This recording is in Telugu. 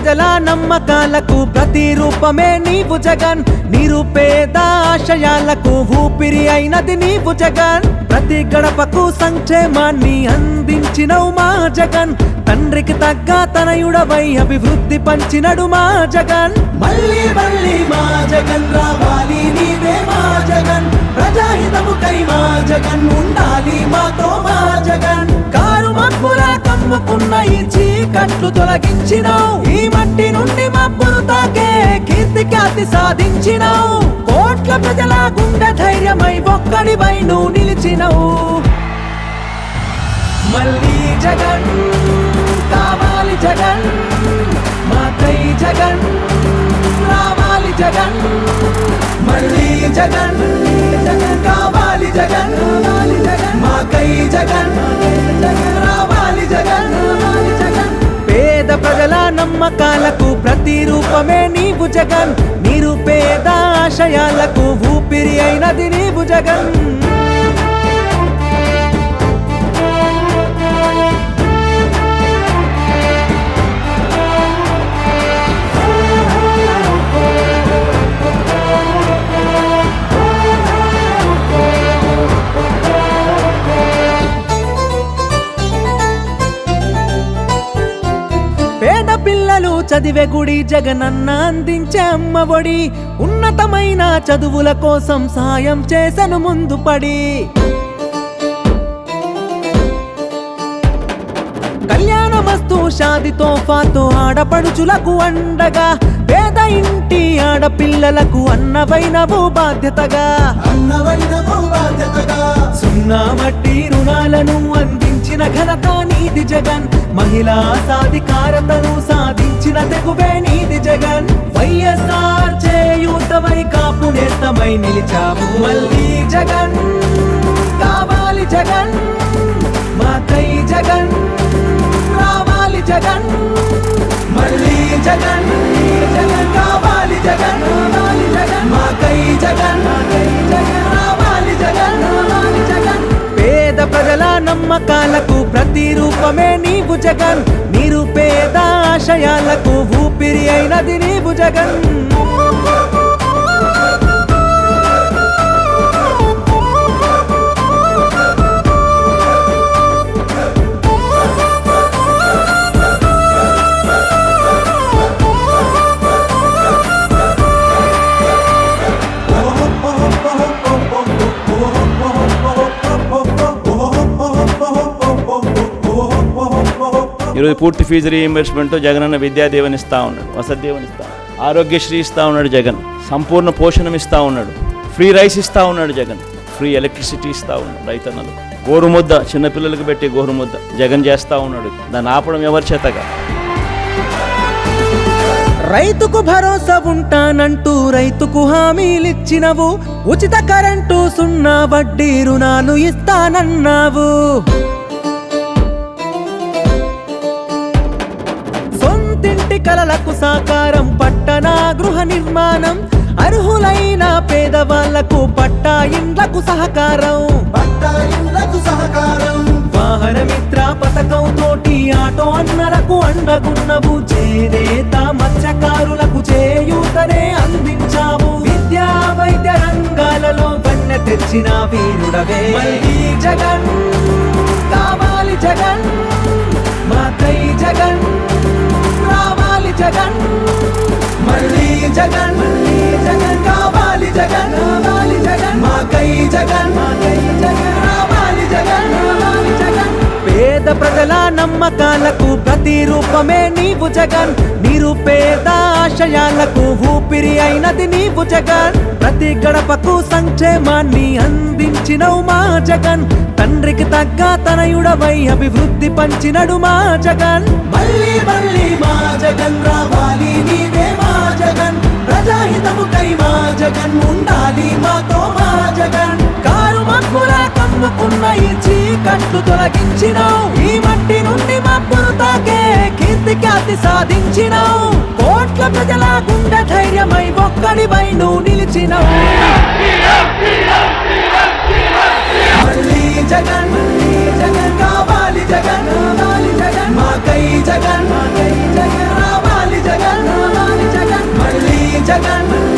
ప్రజల నమ్మకాలకు ప్రతిరూపమే నీవు జగన్, నిరుపేద ఆశయాలకు ఊపిరి అయినది నీవు జగన్. ప్రతి గడపకు సంక్షేమాన్ని అందించినవు మా జగన్, తండ్రికి తగ్గ తనయుడవై అభివృద్ధి పంచినడు మా జగన్. మళ్ళీ మళ్ళీ మా జగన్ రావాలి నీవే మా జగన్, ప్రజాహితముకై మా జగన్ ఉండాలి మాతో మా జగన్. కారు మబ్బులా కమ్ముకున్న ఈ చీకట్లు తొలగించినావు, ఈ మట్టి నుండి మబ్బును తాకే కీర్తి ఖ్యాతి సాధించినావు. కోట్ల ప్రజల గుండె ధైర్యమై ఒక్కడివై నువ్వు నిలిచినవు. మళ్ళీ జగన్ కావాలి జగన్, మాకై జగన్ రావాలి జగన్. మళ్ళీ జగన్ కావాలి జగన్, మాకై జగన్ రావాలి జగన్. పేద ప్రజల నమ్మకాలకు ప్రతిరూపమే నీవు జగన్, నిరుపేద ఆశయాలకు ఊపిరి అయినది నీవు జగన్. పేద పిల్లలు చదివే గుడి జగనన్న అందించే అమ్మఒడి, ఉన్నతమైన చదువుల కోసం సాయం చేసను ముందు పడి. కళ్యాణమస్తు షాది తోఫాతో ఆడపడుచులకు అండగా, పేద ఇంటి ఆడపిల్లలకు అన్నవైనవు బాధ్యతగా. సున్నా వడ్డీ రుణాలను అందించిన ఘనత నీది జగన్, మహిళా సాధికారతను సాధించిన తెగువే నీది జగన్. వైఎస్ఆర్ చేయూతవై కాపు నేస్తమై నిలిచావు. మళ్ళీ జగన్ కావాలి జగన్, మాకై జగన్ రావాలి జగన్. మళ్ళీ జగన్ కావాలి జగన్, మాకై జగన్ రావాలి జగన్. పేద ప్రజల నమ్మకాలకు ప్రతిరూపమే నీవు జగన్, నిరుపేద ఆశయాలకు ఊపిరి అయినది నీవు జగన్. ఈరోజు పూర్తి ఫీజు రీయింబర్స్మెంట్తో జగనన్న విద్యాదీవెన ఇస్తూ ఉన్నాడు, వసతి దీవెన ఇస్తా ఉన్నాడు, ఆరోగ్యశ్రీ ఇస్తూ ఉన్నాడు జగన్, సంపూర్ణ పోషణం ఇస్తూ ఉన్నాడు, ఫ్రీ రైస్ ఇస్తూ ఉన్నాడు జగన్, ఫ్రీ ఎలక్ట్రిసిటీ ఇస్తూ ఉన్నాడు రైతన్నలు. గోరుముద్ద చిన్నపిల్లలకు పెట్టి గోరుముద్ద జగన్ చేస్తూ ఉన్నాడు, దాన్ని ఆపడం ఎవరి చేతగా. రైతుకు భరోసా ఉంటానంటూ రైతుకు హామీలిచ్చినవు, ఉచిత కరెంటు సున్నా వడ్డీ రుణాలు ఇస్తానన్నావు. సొంతింటి కలలకు సాకారం, పట్టణ గృహ నిర్మాణం, అర్హులైన పేదవాళ్లకు పట్టా ఇండ్లకు సహకారం. వాహన మిత్ర పథకం తోటి ఆటో అన్నలకు అండగున్నవు, చేనేత మత్స్యకారులకు చేయూతనే అందించావు. విద్యా వైద్య రంగాలలో వన్నె తెచ్చిన వీరుడవే. మళ్ళీ జగన్ కావాలి జగన్, మాకై జగన్ రావాలి జగన్. మళ్ళీ జగన్ కావాలి జగన్, మాకై జగన్ రావాలి జగన్. పేద ప్రజల నమ్మకాలకు ప్రతిరూపమే నీవు జగన్, నిరుపేద ఆశయాలకు ఊపిరి అయినది నీవు జగన్. ప్రతి గడపకు సంక్షేమాన్ని అందించినవు మా జగన్, తండ్రికి తగ్గ తనయుడవై అభివృద్ధి పంచినడు మా జగన్. మళ్ళీ మళ్ళీ మా జగన్ రావాలి నీవే మా జగన్, ప్రజాహితముకై మా జగన్ ఉండాలి మాతో మా జగన్. కారు మబ్బులా కమ్ముకున్న ఈ చీకట్లు తొలగించినావు, ఈ మట్టి నుండి మబ్బును తాకే కీర్తి ఖ్యాతి సాధించినావు. కోట్ల ప్రజల గుండె ధైర్యమై ఒక్కడివై నువ్వు నిలిచినావు. మళ్ళీ జగన్ కావాలి జగన్, మాకై జగన్ రావాలి జగన్. జగన్